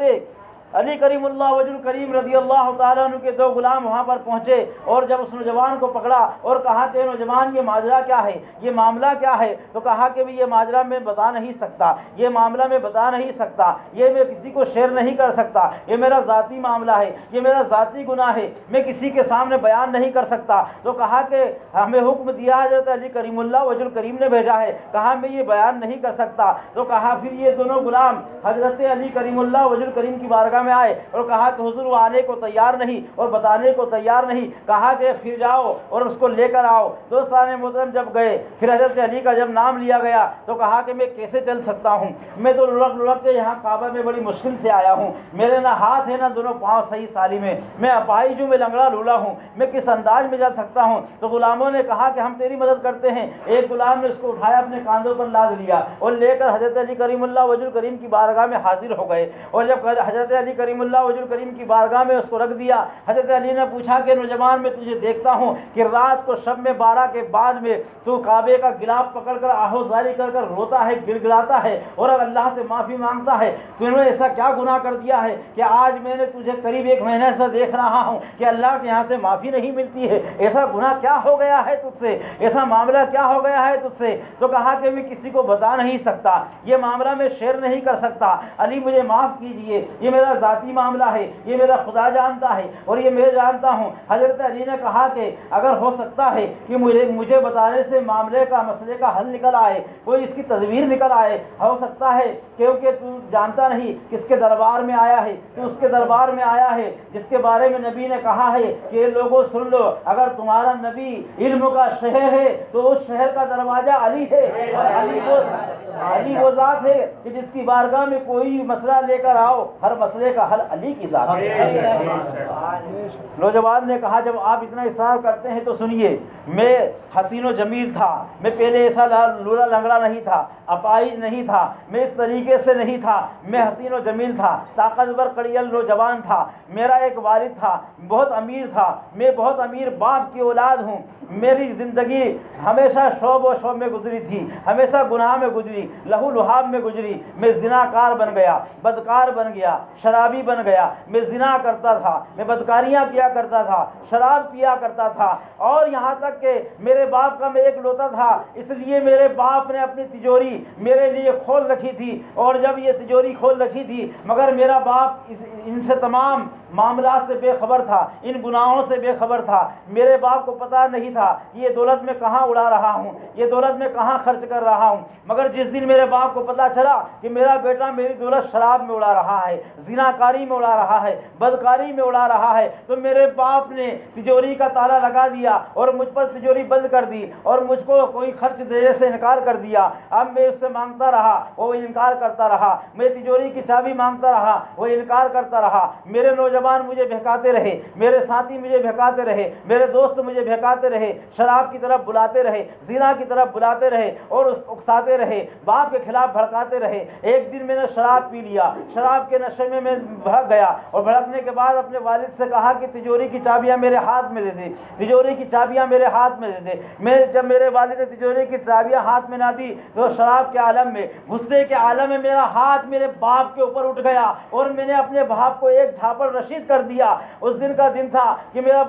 علی کریم اللہ وجہ الکریم رضی اللہ تعالیٰ عنہ کے دو غلام وہاں پر پہنچے اور جب اس نوجوان کو پکڑا اور کہا کہ نوجوان یہ ماجرا کیا ہے، یہ معاملہ کیا ہے، تو کہا کہ یہ ماجرا میں بتا نہیں سکتا، یہ معاملہ میں بتا نہیں سکتا، یہ میں کسی کو شیئر نہیں کر سکتا، یہ میرا ذاتی معاملہ ہے، یہ میرا ذاتی گناہ ہے، میں کسی کے سامنے بیان نہیں کر سکتا۔ تو کہا کہ ہمیں حکم دیا حضرت علی کریم اللہ وجہ الکریم نے بھیجا ہے، کہا میں یہ بیان نہیں کر سکتا۔ تو کہا پھر یہ دونوں غلام حضرت علی کریم اللہ وجہ الکریم کی بارگاہ میں آئے اور کہا کہ حضور وہ آنے کو تیار نہیں اور بتانے کو تیار نہیں، کہا کہ پھر جاؤ اور اس کو لے کر آؤ۔ دوستان محترم جب گئے پھر حضرت علی کا جب نام لیا گیا تو کہا کہ میں کیسے چل سکتا ہوں، میں تو لڑک کے یہاں کعبہ میں بڑی مشکل سے آیا ہوں، میرے نہ ہاتھ ہے نہ دونوں پاؤں صحیح سالم ہے، میں اپاہج ہوں، میں لنگڑا لولا ہوں، میں کس انداز میں چل سکتا ہوں۔ تو غلاموں نے کہا کہ ہم تیری مدد کرتے ہیں۔ ایک غلام نے اس کو اٹھایا، اپنے کاندھوں پر لاد لیا اور لے کر حضرت علی کریم اللہ وجہ الکریم کی بارگاہ میں حاضر ہو گئے، اور جب حضرت علی کریم اللہ وجہ الکریم کی بارگاہ میں اس کو رکھ دیا، حضرت علی نے پوچھا کہ نوجوان میں تجھے دیکھتا ہوں کہ رات کو شب میں 12 کے بعد میں تو کعبے کا گلاف پکڑ کر آہو زاری کر کر روتا ہے، گڑگڑاتا ہے اور اللہ سے معافی مانگتا ہے، تو انہوں نے ایسا کیا گناہ کر دیا ہے کہ آج میں نے تجھے قریب 1 مہینے سے دیکھ رہا ہوں کہ اللہ کے یہاں سے معافی نہیں ملتی ہے، ایسا گناہ کیا ہو گیا ہے تجھ سے، ایسا معاملہ کیا ہو گیا ہے تجھ سے؟ تو کہا کہ میں کسی کو بتا نہیں سکتا، یہ معاملہ میں شیئر نہیں کر سکتا، علی مجھے معاف کیجئے، یہ میرا ذاتی معاملہ ہے، یہ میرا خدا جانتا ہے اور یہ میں جانتا ہوں۔ حضرت علی نے کہا کہ اگر ہو سکتا ہے کہ مجھے بتانے سے معاملے کا مسئلے کا حل نکل آئے، کوئی اس کی تدبیر نکل آئے، ہو سکتا ہے کیونکہ تو جانتا نہیں کس کے دربار میں آیا ہے، تو اس کے دربار میں آیا ہے جس کے بارے میں نبی نے کہا ہے کہ لوگوں سن لو، اگر تمہارا نبی علم کا شہر ہے تو اس شہر کا دروازہ علی ہے، علی وہ ذات ہے کہ جس کی بارگاہ میں کوئی مسئلہ لے کر آؤ، ہر مسئلے کا حل علی کی ذات ہے۔ نوجوان نے کہا جب آپ اتنا اصرار کرتے ہیں تو سنیے، میں حسین و جمیل تھا، میں پہلے ایسا لولا لنگڑا نہیں تھا، اپائج نہیں تھا، میں اس طریقے سے نہیں تھا، میں حسین و جمیل تھا، طاقتور کڑیل نوجوان تھا، میرا ایک والد تھا بہت امیر تھا، میں بہت امیر باپ کی اولاد ہوں، میری زندگی ہمیشہ شوب و شوب میں گزری تھی، ہمیشہ گناہ میں گزری، لہو لہاب میں گزری، میں زناکار بن گیا، بدکار بن گیا، شرابی بن گیا، میں زنا کرتا تھا، میں بدکاریاں کیا کرتا تھا، شراب پیا کرتا تھا، اور یہاں تک کہ میرے باپ کا میں ایک لوتا تھا، اس لیے میرے باپ نے اپنی تجوری میرے لیے کھول رکھی تھی، اور جب یہ تجوری کھول رکھی تھی مگر میرا باپ ان سے تمام معاملات سے بے خبر تھا، ان گناہوں سے بے خبر تھا، میرے باپ کو پتہ نہیں تھا کہ یہ دولت میں کہاں اڑا رہا ہوں، یہ دولت میں کہاں خرچ کر رہا ہوں، مگر جس دن میرے باپ کو پتہ چلا کہ میرا بیٹا میری دولت شراب میں اڑا رہا ہے، زناکاری میں اڑا رہا ہے، بدکاری میں اڑا رہا ہے، تو میرے باپ نے تجوری کا تالا لگا دیا اور مجھ پر تجوری بند کر دی اور مجھ کو کوئی خرچ دینے سے انکار کر دیا۔ اب میں اس سے مانگتا رہا، وہ انکار کرتا رہا، میں تجوری کی چابی مانگتا رہا، وہ انکار کرتا رہا۔ میرے نوجوان نوجوان مجھے بہکاتے رہے، میرے ساتھی مجھے بہکاتے رہے، میرے دوست مجھے بہکاتے رہے، شراب کی طرف بلاتے رہے، زنا کی طرف بلاتے رہے اور اکساتے رہے، باپ کے خلاف بھڑکاتے رہے۔ ایک دن میں نے شراب پی لیا، شراب کے نشے میں بھڑک گیا اور بھڑکنے کے بعد اپنے والد سے کہا کہ تجوری کی چابیاں میرے ہاتھ میں دے دے، تجوری کی چابیاں میرے ہاتھ میں دے دے۔ جب میرے والد نے تجوری کی چابیاں ہاتھ میں نہ دی تو شراب کے عالم میں، غصے کے عالم میں میرا ہاتھ میرے باپ کے اوپر اٹھ گیا اور میں نے اپنے باپ کو ایک جھاپڑ رشید کر دیا۔ اس دن کا دن تھا کہ میرے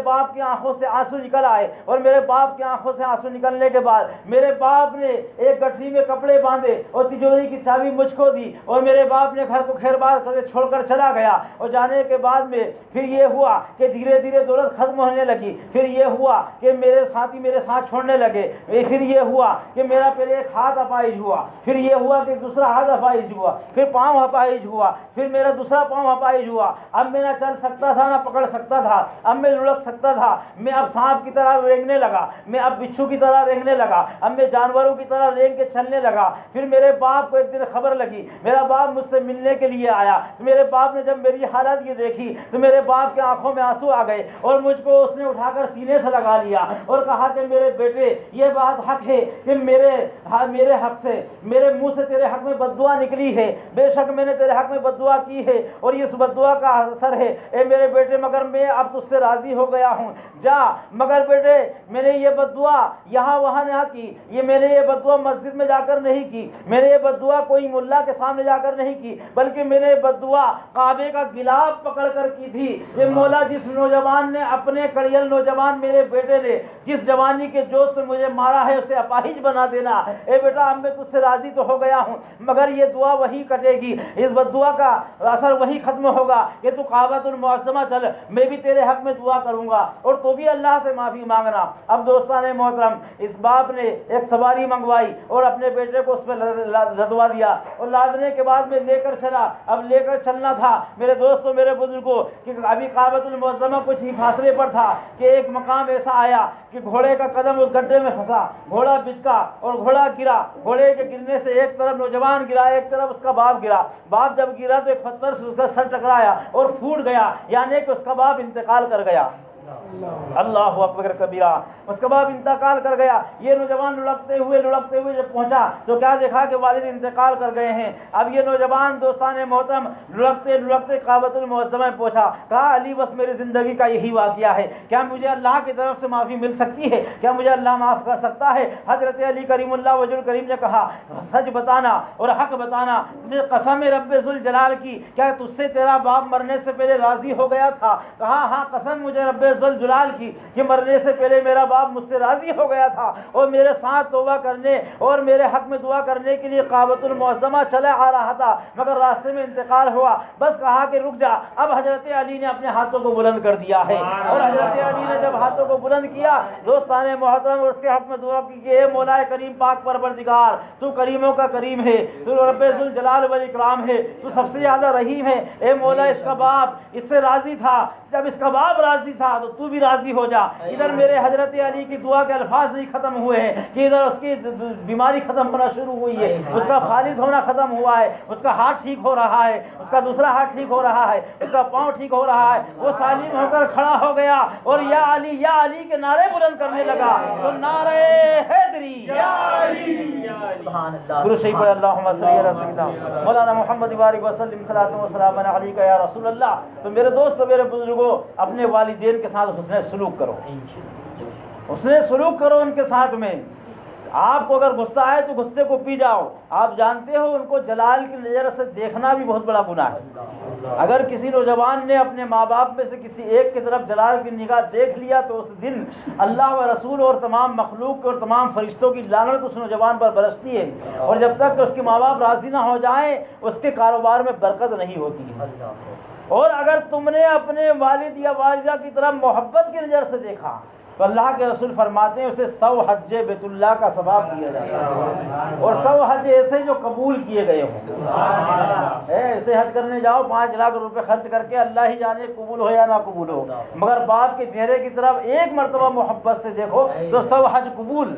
باپ کی آنکھوں سے آنسو نکل آئے اور میرے باپ کی آنکھوں سے آنسو نکلنے کے بعد میرے باپ نے ایک گٹھری میں کپڑے باندھے اور تجوری کی چابی مجھ کو دی اور میرے باپ نے گھر کو خیر بات کر چھوڑ کر چلا گیا۔ اور جانے کے بعد میں پھر یہ ہوا کہ دھیرے دھیرے دولت ختم ہونے لگی، پھر یہ ہوا کہ میرے ساتھی میرے ساتھ چھوڑنے لگے، پھر یہ ہوا کہ میرا پہلے ایک ہاتھ اپائج ہوا، پھر یہ ہوا کہ دوسرا ہاتھ اپائج ہوا، پھر پاؤں اپائج ہوا، پھر میرا دوسرا پاؤں اپائج ہوا۔ اب میں نہ چل سکتا تھا نہ پکڑ سکتا تھا، اب میں لڑک سکتا تھا، میں اب سانپ کی طرح رینگنے لگا، میں اب بچھو کی طرح رینگنے لگا، اب میں جانوروں کی طرح رینگ کے چلنے لگا۔ پھر میرے باپ کو ایک دن خبر لگی، میرا باپ مجھ سے ملنے کے لیے آیا۔ میرے باپ نے جب میری حالت یہ دیکھی تو میرے باپ کی آنکھوں میں آنسو آ گئے اور مجھ کو اس نے اٹھا کر سینے سے لگا لیا اور کہا کہ میرے بیٹے یہ بات حق ہے کہ میرے حق سے، میرے منہ سے تیرے حق میں بد دعا نکلی ہے، بے شک میں نے تیرے حق میں بد دعا کی ہے اور یہ اس بد دعا کا اثر ہے اے میرے بیٹے، مگر میں اب تجھ سے راضی ہو گیا ہوں، جا۔ مگر بیٹے میں نے یہ بد دعا یہاں وہاں نہ کی، میں نے یہ بد دعا مسجد میں جا کر نہیں کی، میں نے یہ بد دعا کوئی ملا کے سامنے جا کر نہیں کی، بلکہ میں نے یہ بد دعا کعبے کا گلاف پکڑ کر کی تھی کہ مولا جس نوجوان نے اپنے کڑیل نوجوان میرے بیٹے نے جس جوانی کے جوش سے مجھے مارا ہے اسے اپاہج بنا دینا۔ اے بیٹا اب میں تجھ سے راضی تو ہو گیا ہوں، مگر یہ دعا وہی کٹے گی، اس بد دعا کا اثر وہی ختم ہوگا کہ تو کعبۃ المعظمہ چل، میں بھی تیرے حق میں دعا کروں گا اور تو بھی اللہ سے معافی مانگنا۔ اب دوستان محترم، اس باپ نے ایک سواری منگوائی اور اپنے بیٹے کو اس پہ لدوا دیا اور لادنے کے بعد میں لے کر چلا۔ اب لے کر چلنا تھا میرے دوستوں میرے بزرگوں کہ ابھی کعبۃ المعظمہ کچھ ہی فاصلے پر تھا کہ ایک مقام ایسا آیا کہ گھوڑے کا قدم اس گڈھے میں پھنسا، گھوڑا بچکا اور گھوڑا گرا۔ گھوڑے کے گرنے سے ایک طرف نوجوان گرا، ایک طرف اس کا باپ گرا۔ باپ جب گرا تو ایک پتھر سے اس کا سر ٹکرایا اور پھوٹ گیا، یعنی کہ اس کا باپ انتقال کر گیا۔ اللہ اکبر کبیرہ، اس کے بعد انتقال کر گیا۔ یہ نوجوان لڑکتے ہوئے جب پہنچا تو کیا دیکھا کہ والد انتقال کر گئے ہیں۔ اب یہ نوجوان دوستان محترم لڑکتے کعبۃ المعظمہ میں پہنچا، کہا علی بس میری زندگی کا یہی واقعہ ہے، کیا مجھے اللہ کی طرف سے معافی مل سکتی ہے؟ کیا مجھے اللہ معاف کر سکتا ہے؟ حضرت علی کریم اللہ وجہ کریم نے کہا سچ بتانا اور حق بتانا، تجھے قسم رب ذوالجلال کی، کیا تجھ سے تیرا باپ مرنے سے پہلے راضی ہو گیا تھا؟ کہا ہاں قسم مجھے رب ذوالجلال کی کہ مرنے سے پہلے میرا باپ مجھ سے راضی ہو گیا تھا اور میرے ساتھ توبہ کرنے اور میرے حق میں دعا کرنے کے لیے کعبۃ المعظمہ چلا آ رہا تھا، مگر راستے میں انتقال ہوا۔ بس کہا کہ رک جا۔ اب حضرت علی نے اپنے ہاتھوں کو بلند کر دیا ہے اور حضرت علی نے جب ہاتھوں کو بلند کیا دوستان محترم اور اس کے حق میں دعا کی کہ اے مولا کریم پاک پروردگار، تو کریموں کا کریم ہے، تو رب ذوالجلال والاکرام ہے، تو سب سے زیادہ رحیم ہے۔ اے مولا اس کا باپ اس سے راضی تھا، جب اس کا باپ راضی تھا تو بھی راضی ہو جا۔ ادھر میرے حضرت علی کی دعا کے الفاظ نہیں ختم ہوئے ہیں کہ ادھر اس کی بیماری ختم ہونا شروع ہوئی ہے، اس کا خالص ہونا ختم ہوا ہے، اس کا ہاتھ ٹھیک ہو رہا ہے، اس کا دوسرا ہاتھ ٹھیک ہو رہا ہے، اس کا پاؤں ٹھیک ہو رہا ہے، وہ سالم ہو کر کھڑا ہو گیا اور یا علی کے نعرے بلند کرنے لگا۔ تو نعرے حیدری یا علی سبحان اللہ، درود شریف پڑھ اللہم صلی علی سیدنا مولانا محمد وآلہ وسلم صلاۃ و سلام علیک یا رسول اللہ۔ تو میرے دوستو میرے بزرگوں، اپنے والدین کے ساتھ حسن سلوک کرو، حسن سلوک کرو ان کے ساتھ میں۔ آپ کو اگر غصہ آئے تو غصے کو پی جاؤ۔ آپ جانتے ہو ان کو جلال کی نظر سے دیکھنا بھی بہت بڑا گناہ ہے۔ اگر کسی نوجوان نے اپنے ماں باپ میں سے کسی ایک کی طرف جلال کی نگاہ دیکھ لیا تو اس دن اللہ و رسول اور تمام مخلوق اور تمام فرشتوں کی لعنت اس نوجوان پر برستی ہے، اور جب تک اس کے ماں باپ راضی نہ ہو جائیں اس کے کاروبار میں برکت نہیں ہوتی ہے۔ اور اگر تم نے اپنے والد یا والدہ کی طرف محبت کی نظر سے دیکھا تو اللہ کے رسول فرماتے ہیں اسے 100 حج بیت اللہ کا ثواب دیا جاتا ہے، اور 100 حج ایسے جو قبول کیے گئے ہوں۔ ایسے حج کرنے جاؤ 5 لاکھ روپے خرچ کر کے، اللہ ہی جانے قبول ہو یا نہ قبول ہو، مگر باپ کے چہرے کی طرف ایک مرتبہ محبت سے دیکھو تو 100 حج قبول،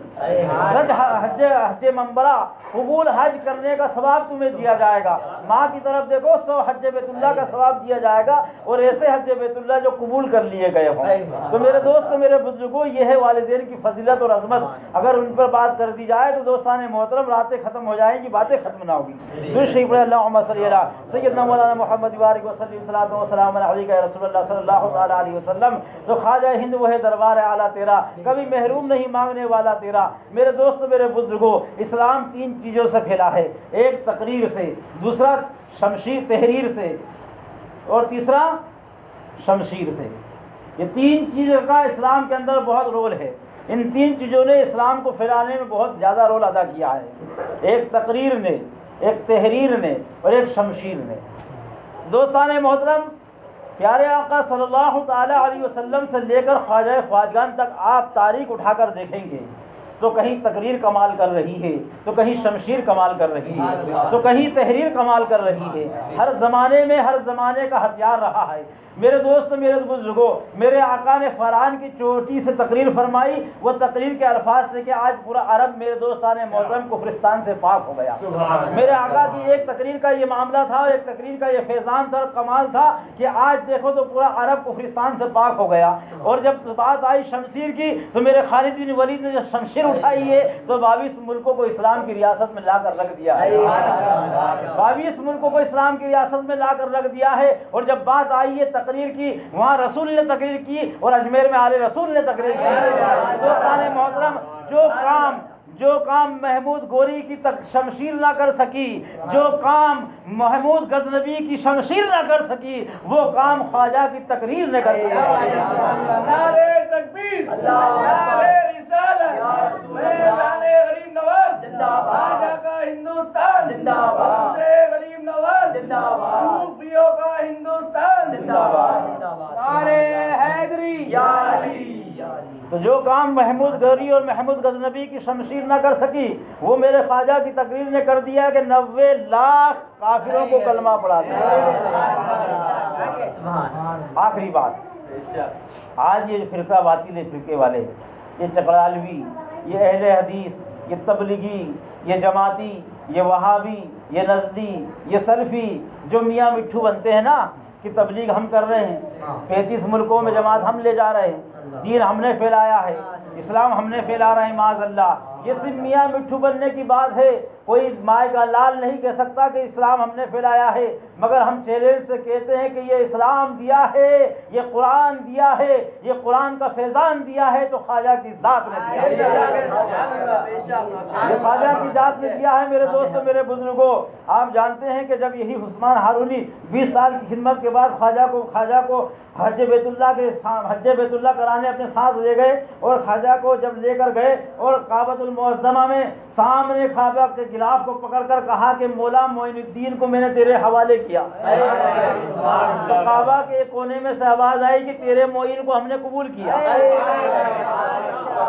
سچ حج منبرہ قبول حج کرنے کا ثواب تمہیں دیا جائے گا۔ ماں کی طرف دیکھو 100 حج بیت اللہ کا ثواب دیا جائے گا، اور ایسے حج بیت اللہ جو قبول کر لیے گئے ہوں۔ تو میرے دوست، میرے بزرگوں، یہ ہے والدین کی فضیلت اور عظمت۔ اگر ان پر بات کر دی جائے تو دوستان محترم راتیں ختم ہو جائیں گی، باتیں ختم نہ ہوگی۔ درود شریف پڑھیں، اللہم صلی علی سیدنا مولانا محمد وبارک وسلم، صلاۃ و سلام علیک یا رسول اللہ صلی اللہ تعالی علیہ وسلم۔ تو خواجہ ہند وہ ہے دربار اعلیٰ تیرا، کبھی محروم نہیں مانگنے والا تیرا۔ میرے دوست، میرے بزرگوں، اسلام 3 چیزوں سے پھیلا ہے، ایک تقریر سے، دوسرا شمشیر تحریر سے، اور تیسرا شمشیر سے۔ یہ 3 چیزوں کا اسلام کے اندر بہت رول ہے۔ ان 3 چیزوں نے اسلام کو پھیلانے میں بہت زیادہ رول ادا کیا ہے، ایک تقریر نے، ایک تحریر نے، اور ایک شمشیر نے۔ دوستان محترم، پیارے آقا صلی اللہ تعالی علیہ وسلم سے لے کر خواجہ خواجگان تک آپ تاریخ اٹھا کر دیکھیں گے تو کہیں تقریر کمال کر رہی ہے، تو کہیں شمشیر کمال کر رہی ہے، تو کہیں تحریر کمال کر رہی ہے۔ ہر زمانے میں ہر زمانے کا ہتھیار رہا ہے۔ میرے دوست، میرے بزرگوں، میرے آقا نے فرعون کی چوٹی سے تقریر فرمائی، وہ تقریر کے الفاظ سے کہ آج پورا عرب میرے دوستان محترم کفرستان سے پاک ہو گیا۔ میرے آقا کی ایک تقریر کا یہ معاملہ تھا، اور ایک تقریر کا یہ فیضان تھا، کمال تھا کہ آج دیکھو تو پورا عرب کفرستان سے پاک ہو گیا۔ اور جب بات آئی شمشیر کی تو میرے خالد بن ولید نے جب شمشیر اٹھائی ہے تو 22 ملکوں کو اسلام کی ریاست میں لا کر رکھ دیا ہے، 22 ملکوں کو اسلام کی ریاست میں لا کر رکھ دیا ہے۔ اور جب بات آئی ہے تقریر کی، وہاں رسول نے تقریر کی اور اجمیر میں آل رسول نے تقریر کی۔ دوستان محترم، جو کام محمود گوری کی شمشیر نہ کر سکی، جو کام محمود غزنوی کی شمشیر نہ کر سکی، وہ کام خواجہ کی تقریر نے کر دیا۔ نعرہ تکبیر، نعرہ رسالت، فیضان غریب نواز، خواجہ کا ہندوستان زندہ باد، غریب نواز زندہ باد، صوفیوں کا ہندوستان زندہ باد، نعرہ حیدری یا علی۔ تو جو کام محمود گوری اور محمود غزنوی کی شمشیر نہ کر سکی، وہ میرے خواجہ کی تقریر نے کر دیا کہ 90 لاکھ کافروں کو کلمہ پڑھا دیا۔ آخری بات، آج یہ فرقہ باطل فرقے والے، یہ چکرالوی، یہ اہل حدیث، یہ تبلیغی، یہ جماعتی، یہ وہابی، یہ نزدی، یہ سلفی، جو میاں مٹھو بنتے ہیں نا کہ تبلیغ ہم کر رہے ہیں، 35 ملکوں میں جماعت ہم لے جا رہے ہیں، دین ہم نے پھیلایا ہے، اسلام ہم نے پھیلا رہے ہیں، معاذ اللہ، یہ صرف میاں مٹھو بننے کی بات ہے۔ کوئی مائے کا لال نہیں کہہ سکتا کہ اسلام ہم نے پھیلایا ہے، مگر ہم چیلنج سے کہتے ہیں کہ یہ اسلام دیا ہے، یہ قرآن دیا ہے، یہ قرآن کا فیضان دیا ہے تو خواجہ کی ذات نے دیا ہے، یہ خواجہ کی ذات نے دیا ہے۔ میرے دوستوں، میرے بزرگوں، آپ جانتے ہیں کہ جب یہی عثمان ہارونی 20 سال کی خدمت کے بعد خواجہ کو حج بیت اللہ کرانے اپنے ساتھ لے گئے، اور خواجہ کو جب لے کر گئے اور کعبۃ المعظمہ میں سامنے کعبہ کے غلاف کو پکڑ کر کہا کہ مولا معین الدین کو میں نے تیرے حوالے کیا، تو کعبہ کے ایک کونے میں سے آواز آئی کہ تیرے معین کو ہم نے قبول کیا،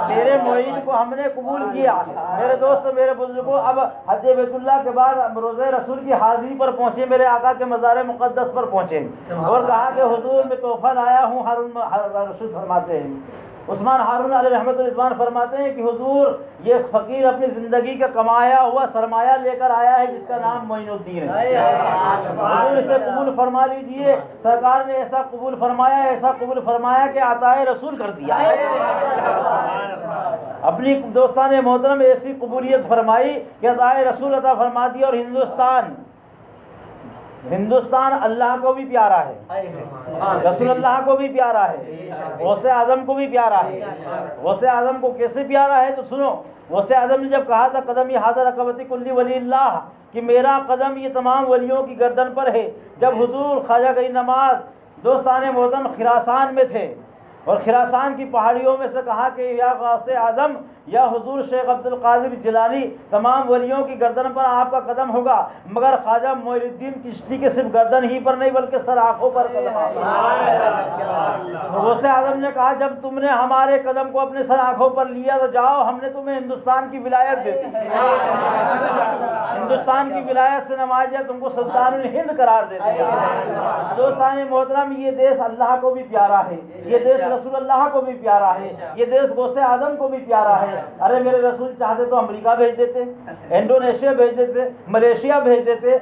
تیرے معین کو ہم نے قبول کیا۔ میرے دوست، میرے بزرگوں، اب حج بیت اللہ کے بعد روضہ رسول کی حاضری پر پہنچے، میرے آقا کے مزار مقدس پر پہنچے اور کہا کہ حضور میں تحفہ لایا ہوں۔ ہارون رشید فرماتے ہیں، عثمان ہارون علیہ رحمۃ الرضوان فرماتے ہیں کہ حضور یہ فقیر اپنی زندگی کا کمایا ہوا سرمایہ لے کر آیا ہے جس کا نام معین الدین ہے، حضور اسے قبول فرما لیجئے۔ سرکار نے ایسا قبول فرمایا کہ عطائے رسول کر دیا، اپنی دوستان محترم ایسی قبولیت فرمائی کہ عطائے رسول عطا فرما دی۔ اور ہندوستان اللہ کو بھی پیارا ہے، رسول اللہ کو بھی پیارا ہے، غوث اعظم کو بھی پیارا ہے۔ غوث اعظم کو کیسے پیارا ہے تو سنو، غوث اعظم نے جب کہا تھا قدمی ھذا رقبۃ کل ولی اللہ، کہ میرا قدم یہ تمام ولیوں کی گردن پر ہے، جب حضور خواجہ گئی نماز دوستان محترم خراسان میں تھے اور خراسان کی پہاڑیوں میں سے کہا کہ یا غوث اعظم یا حضور شیخ عبد القادر جیلانی، تمام ولیوں کی گردن پر آپ کا قدم ہوگا، مگر خواجہ معین الدین چشتی کے صرف گردن ہی پر نہیں بلکہ سر آنکھوں پر قدم غوث اعظم نے کہا جب تم نے ہمارے قدم کو اپنے سر آنکھوں پر لیا تو جاؤ، ہم نے تمہیں ہندوستان کی ولایت دے دی، ہندوستان کی ولایت سے نواز دیا، تم کو سلطان الہند قرار دے دیا۔ دوستان محترم، یہ دیش اللہ کو بھی پیارا ہے، یہ دیش رسول اللہ کو بھی پیارا ہے، یہ دیش غوث اعظم کو بھی پیارا ہے۔ ارے میرے رسول چاہتے تو امریکہ بھیج دیتے، انڈونیشیا بھیج دیتے، ملیشیا بھیج دیتے،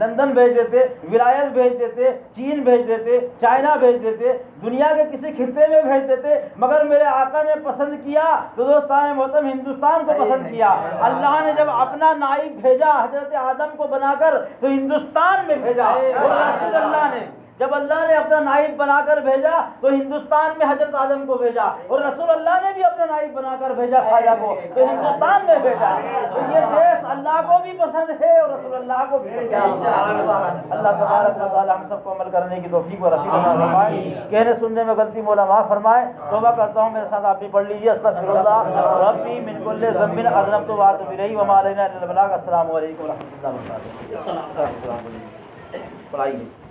لندن بھیج دیتے، ولایت بھیج دیتے، چین بھیج دیتے، چائنا بھیج دیتے، دنیا کے کسی خطے میں بھیج دیتے، مگر میرے آقا نے پسند کیا تو دوستان محترم ہندوستان کو پسند کیا۔ اللہ نے جب اپنا نائب بھیجا حضرت آدم کو بنا کر تو ہندوستان میں بھیجا، اور رسول اللہ نے جب اللہ نے اپنا نائب بنا کر بھیجا تو ہندوستان میں حضرت آدم کو بھیجا، اور رسول اللہ نے بھی اپنا نائب بنا کر بھیجا خواجہ کو تو ہندوستان میں بھیجا۔ تو یہ دیش اللہ کو بھی پسند ہے اور رسول اللہ کو بھی پسند ہے۔ اللہ تبارک و تعالی ہم سب کو عمل کرنے کی توفیق و رفیق عطا فرمائے، کہنے سننے میں غلطی مولا معاف فرمائے۔ توبہ کرتا ہوں، میرے ساتھ آپ بھی پڑھ لیجیے، استغفر اللہ ربی من کل ذنب اذنبت واتوب الیہ وما علینا الا البلاغ۔ السلام علیکم و رحمۃ اللہ وبرکاتہ۔ پڑھائیے۔